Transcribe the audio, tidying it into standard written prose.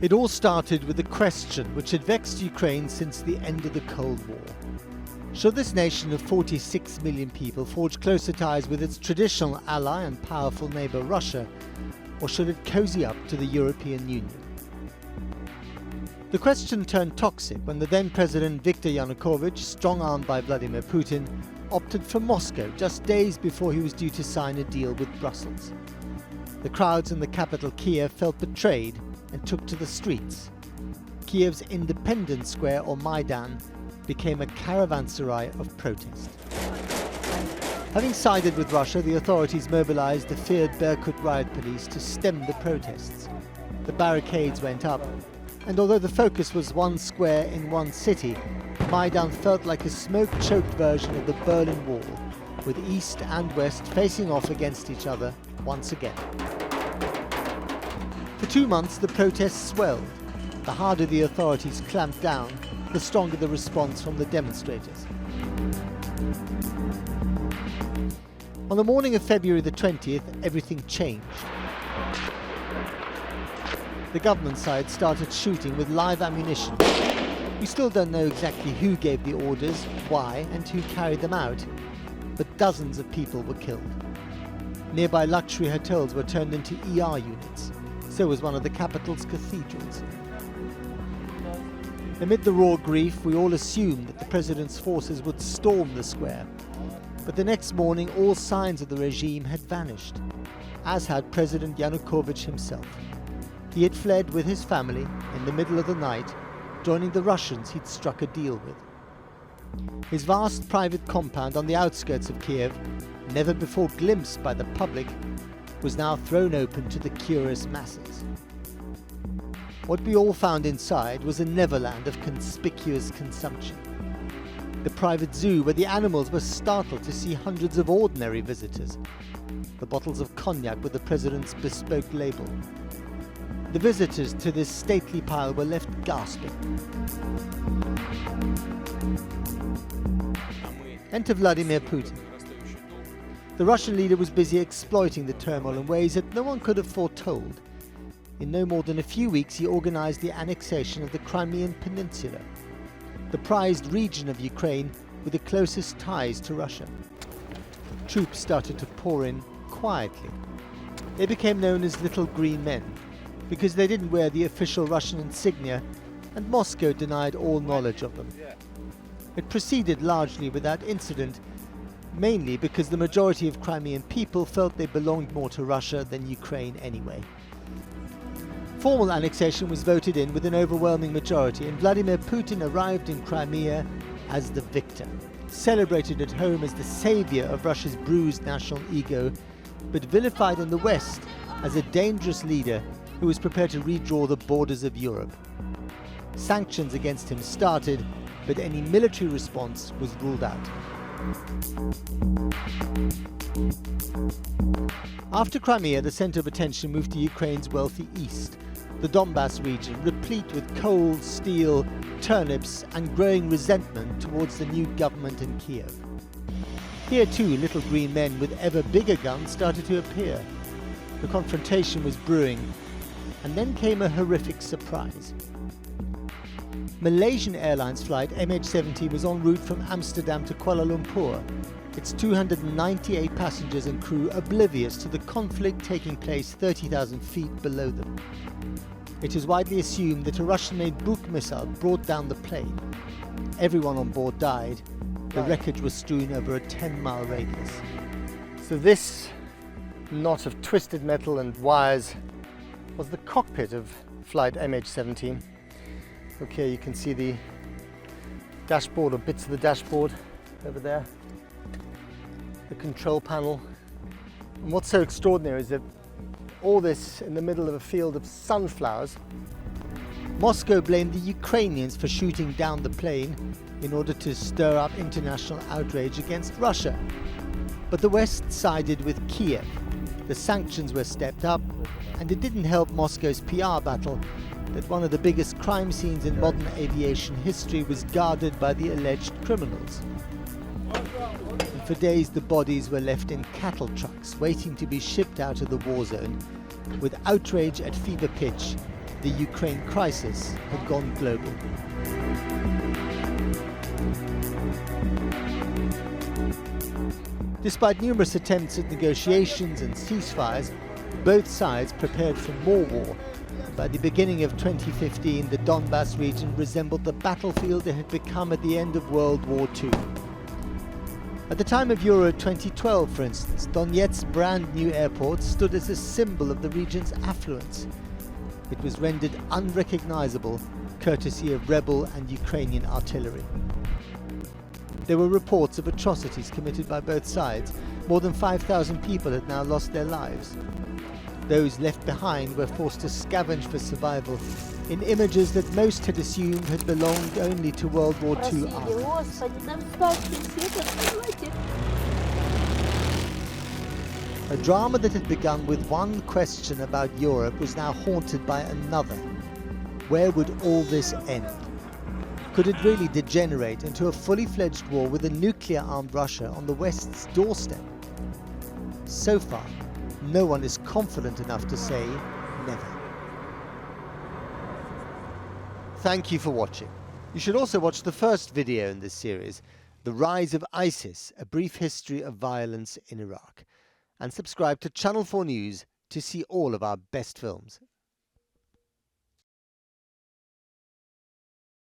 It all started with a question which had vexed Ukraine since the end of the Cold War. Should this nation of 46 million people forge closer ties with its traditional ally and powerful neighbour Russia, or should it cozy up to the European Union? The question turned toxic when the then President Viktor Yanukovych, strong-armed by Vladimir Putin, opted for Moscow just days before he was due to sign a deal with Brussels. The crowds in the capital Kiev felt betrayed and took to the streets. Kiev's Independence Square, or Maidan, became a caravanserai of protest. Having sided with Russia, the authorities mobilized the feared Berkut riot police to stem the protests. The barricades went up, and although the focus was one square in one city, Maidan felt like a smoke-choked version of the Berlin Wall, with East and West facing off against each other once again. For 2 months, the protests swelled. The harder the authorities clamped down, the stronger the response from the demonstrators. On the morning of February the 20th, everything changed. The government side started shooting with live ammunition. We still don't know exactly who gave the orders, why, and who carried them out, but dozens of people were killed. Nearby luxury hotels were turned into ER units. So was one of the capital's cathedrals. Amid the raw grief, we all assumed that the president's forces would storm the square. But the next morning, all signs of the regime had vanished, as had President Yanukovych himself. He had fled with his family in the middle of the night, joining the Russians he'd struck a deal with. His vast private compound on the outskirts of Kiev, never before glimpsed by the public, was now thrown open to the curious masses. What we all found inside was a neverland of conspicuous consumption. The private zoo where the animals were startled to see hundreds of ordinary visitors. The bottles of cognac with the president's bespoke label. The visitors to this stately pile were left gasping. Enter Vladimir Putin. The Russian leader was busy exploiting the turmoil in ways that no one could have foretold. In no more than a few weeks, he organized the annexation of the Crimean Peninsula, the prized region of Ukraine with the closest ties to Russia. Troops started to pour in quietly. They became known as Little Green Men because they didn't wear the official Russian insignia, and Moscow denied all knowledge of them. It proceeded largely without incident, mainly because the majority of Crimean people felt they belonged more to Russia than Ukraine anyway. Formal annexation was voted in with an overwhelming majority, and Vladimir Putin arrived in Crimea as the victor, celebrated at home as the savior of Russia's bruised national ego, but vilified in the West as a dangerous leader who was prepared to redraw the borders of Europe. Sanctions against him started, but any military response was ruled out. After Crimea, the center of attention moved to Ukraine's wealthy east, the Donbass region, replete with coal, steel, turnips, and growing resentment towards the new government in Kiev. Here too, little green men with ever bigger guns started to appear. The confrontation was brewing, and then came a horrific surprise. Malaysian Airlines flight MH17 was en route from Amsterdam to Kuala Lumpur, its 298 passengers and crew oblivious to the conflict taking place 30,000 feet below them. It is widely assumed that a Russian-made Buk missile brought down the plane. Everyone on board died. The wreckage was strewn over a 10-mile radius. So this knot of twisted metal and wires was the cockpit of flight MH17. Okay, you can see the dashboard, or bits of the dashboard over there. The control panel. And what's so extraordinary is that all this in the middle of a field of sunflowers. Moscow blamed the Ukrainians for shooting down the plane in order to stir up international outrage against Russia. But the West sided with Kiev. The sanctions were stepped up, and it didn't help Moscow's PR battle that one of the biggest crime scenes in modern aviation history was guarded by the alleged criminals. In For days the bodies were left in cattle trucks waiting to be shipped out of the war zone. With outrage at fever pitch, the Ukraine crisis had gone global. Despite numerous attempts at negotiations and ceasefires, both sides prepared for more war. By the beginning of 2015, the Donbass region resembled the battlefield it had become at the end of World War II. At the time of Euro 2012, for instance, Donetsk's brand new airport stood as a symbol of the region's affluence. It was rendered unrecognizable courtesy of rebel and Ukrainian artillery. There were reports of atrocities committed by both sides. More than 5,000 people had now lost their lives. Those left behind were forced to scavenge for survival in images that most had assumed had belonged only to World War II armies. A drama that had begun with one question about Europe was now haunted by another. Where would all this end? Could it really degenerate into a fully fledged war with a nuclear-armed Russia on the West's doorstep? So far, no one is confident enough to say never. Thank you for watching. You should also watch the first video in this series, The Rise of ISIS, A Brief History of Violence in Iraq, and subscribe to Channel 4 News to see all of our best films.